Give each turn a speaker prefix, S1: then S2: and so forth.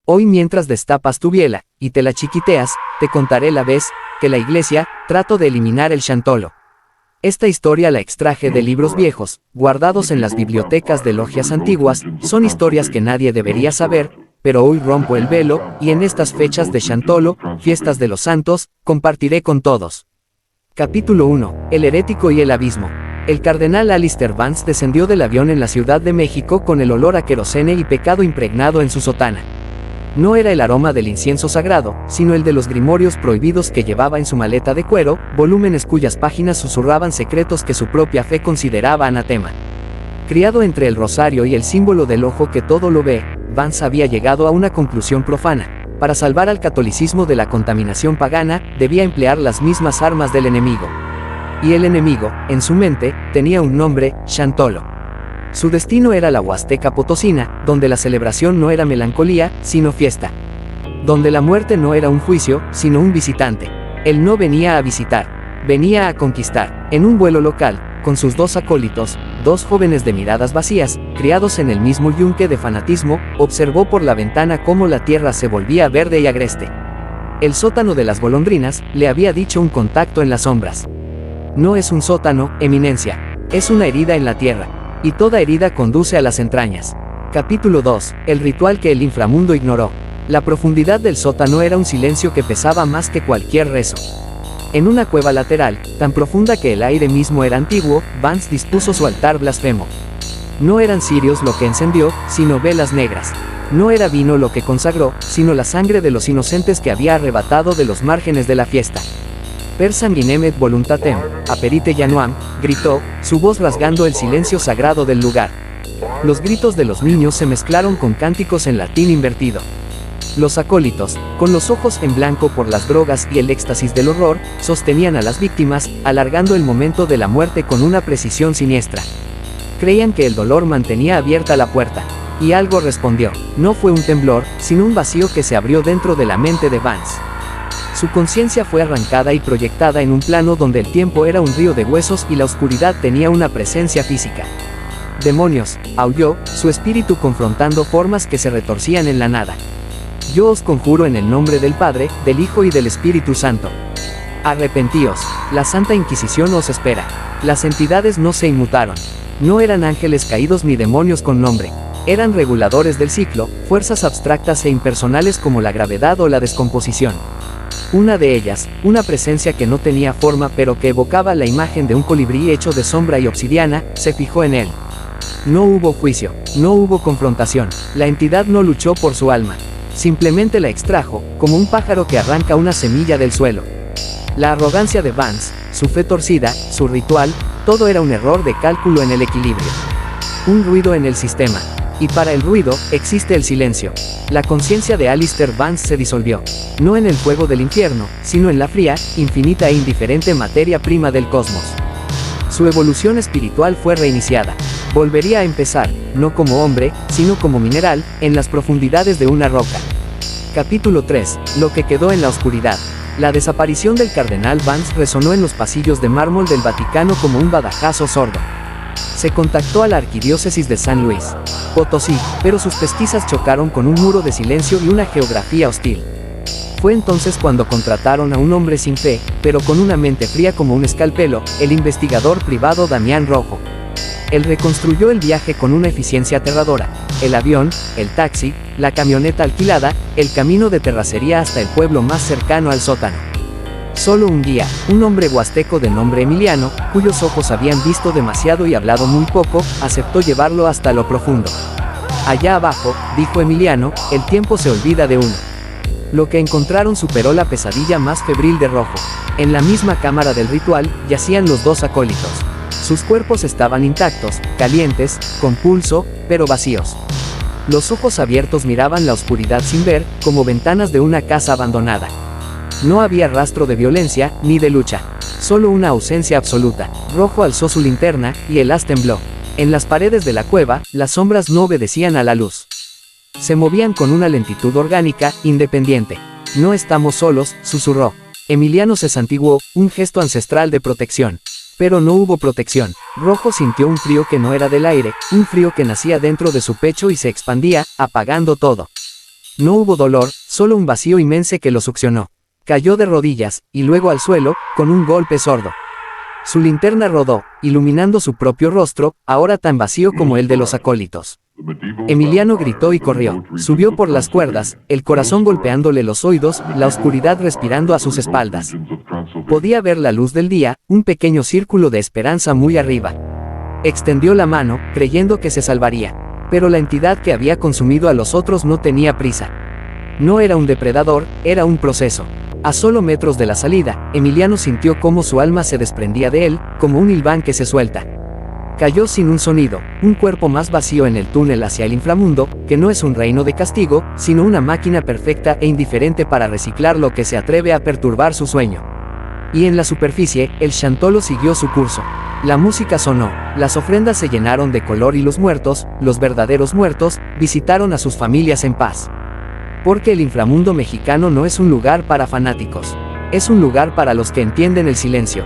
S1: Hoy mientras destapas tu biela, y te la chiquiteas, te contaré la vez, que la iglesia, trató de eliminar el Chantolo. Esta historia la extraje de libros viejos, guardados en las bibliotecas de logias antiguas, son historias que nadie debería saber, pero hoy rompo el velo, y en estas fechas de Chantolo, fiestas de los santos, compartiré con todos. Capítulo 1. El herético y el abismo. El cardenal Alistair Vance descendió del avión en la Ciudad de México con el olor a querosene y pecado impregnado en su sotana. No era el aroma del incienso sagrado, sino el de los grimorios prohibidos que llevaba en su maleta de cuero, volúmenes cuyas páginas susurraban secretos que su propia fe consideraba anatema. Criado entre el rosario y el símbolo del ojo que todo lo ve, Vance había llegado a una conclusión profana. Para salvar al catolicismo de la contaminación pagana, debía emplear las mismas armas del enemigo. Y el enemigo, en su mente, tenía un nombre: Chantolo. Su destino era la Huasteca Potosina, donde la celebración no era melancolía, sino fiesta. Donde la muerte no era un juicio, sino un visitante. Él no venía a visitar, venía a conquistar. En un vuelo local, con sus dos acólitos, dos jóvenes de miradas vacías, criados en el mismo yunque de fanatismo, observó por la ventana cómo la tierra se volvía verde y agreste. El sótano de las golondrinas, le había dicho un contacto en las sombras. No es un sótano, eminencia, es una herida en la tierra. Y toda herida conduce a las entrañas. Capítulo 2. El ritual que el inframundo ignoró. La profundidad del sótano era un silencio que pesaba más que cualquier rezo. En una cueva lateral, tan profunda que el aire mismo era antiguo, Vance dispuso su altar blasfemo. No eran cirios lo que encendió, sino velas negras. No era vino lo que consagró, sino la sangre de los inocentes que había arrebatado de los márgenes de la fiesta. Per sanguinemet voluntatem, aperite Januam, gritó, su voz rasgando el silencio sagrado del lugar. Los gritos de los niños se mezclaron con cánticos en latín invertido. Los acólitos, con los ojos en blanco por las drogas y el éxtasis del horror, sostenían a las víctimas, alargando el momento de la muerte con una precisión siniestra. Creían que el dolor mantenía abierta la puerta. Y algo respondió. No fue un temblor, sino un vacío que se abrió dentro de la mente de Vance. Su conciencia fue arrancada y proyectada en un plano donde el tiempo era un río de huesos y la oscuridad tenía una presencia física. ¡Demonios!, aulló, su espíritu confrontando formas que se retorcían en la nada. Yo os conjuro en el nombre del Padre, del Hijo y del Espíritu Santo. Arrepentíos, la Santa Inquisición os espera. Las entidades no se inmutaron. No eran ángeles caídos ni demonios con nombre. Eran reguladores del ciclo, fuerzas abstractas e impersonales como la gravedad o la descomposición. Una de ellas, una presencia que no tenía forma pero que evocaba la imagen de un colibrí hecho de sombra y obsidiana, se fijó en él. No hubo juicio, no hubo confrontación, la entidad no luchó por su alma. Simplemente la extrajo, como un pájaro que arranca una semilla del suelo. La arrogancia de Vance, su fe torcida, su ritual, todo era un error de cálculo en el equilibrio. Un ruido en el sistema. Y para el ruido, existe el silencio. La conciencia de Alistair Vance se disolvió. No en el fuego del infierno, sino en la fría, infinita e indiferente materia prima del cosmos. Su evolución espiritual fue reiniciada. Volvería a empezar, no como hombre, sino como mineral, en las profundidades de una roca. Capítulo 3. Lo que quedó en la oscuridad. La desaparición del cardenal Vance resonó en los pasillos de mármol del Vaticano como un badajazo sordo. Se contactó a la arquidiócesis de San Luis Potosí, pero sus pesquisas chocaron con un muro de silencio y una geografía hostil. Fue entonces cuando contrataron a un hombre sin fe, pero con una mente fría como un escalpelo, el investigador privado Damián Rojo. Él reconstruyó el viaje con una eficiencia aterradora: el avión, el taxi, la camioneta alquilada, el camino de terracería hasta el pueblo más cercano al sótano. Solo un guía, un hombre huasteco de nombre Emiliano, cuyos ojos habían visto demasiado y hablado muy poco, aceptó llevarlo hasta lo profundo. Allá abajo, dijo Emiliano, el tiempo se olvida de uno. Lo que encontraron superó la pesadilla más febril de Rojo. En la misma cámara del ritual, yacían los dos acólitos. Sus cuerpos estaban intactos, calientes, con pulso, pero vacíos. Los ojos abiertos miraban la oscuridad sin ver, como ventanas de una casa abandonada. No había rastro de violencia, ni de lucha. Solo una ausencia absoluta. Rojo alzó su linterna, y el haz tembló. En las paredes de la cueva, las sombras no obedecían a la luz. Se movían con una lentitud orgánica, independiente. No estamos solos, susurró. Emiliano se santiguó, un gesto ancestral de protección. Pero no hubo protección. Rojo sintió un frío que no era del aire, un frío que nacía dentro de su pecho y se expandía, apagando todo. No hubo dolor, solo un vacío inmenso que lo succionó. Cayó de rodillas, y luego al suelo, con un golpe sordo. Su linterna rodó, iluminando su propio rostro, ahora tan vacío como el de los acólitos. Emiliano gritó y corrió, subió por las cuerdas, el corazón golpeándole los oídos, la oscuridad respirando a sus espaldas. Podía ver la luz del día, un pequeño círculo de esperanza muy arriba. Extendió la mano, creyendo que se salvaría. Pero la entidad que había consumido a los otros no tenía prisa. No era un depredador, era un proceso. A solo metros de la salida, Emiliano sintió cómo su alma se desprendía de él, como un hilván que se suelta. Cayó sin un sonido, un cuerpo más vacío en el túnel hacia el inframundo, que no es un reino de castigo, sino una máquina perfecta e indiferente para reciclar lo que se atreve a perturbar su sueño. Y en la superficie, el Shantolo siguió su curso. La música sonó, las ofrendas se llenaron de color y los muertos, los verdaderos muertos, visitaron a sus familias en paz. Porque el inframundo mexicano no es un lugar para fanáticos. Es un lugar para los que entienden el silencio.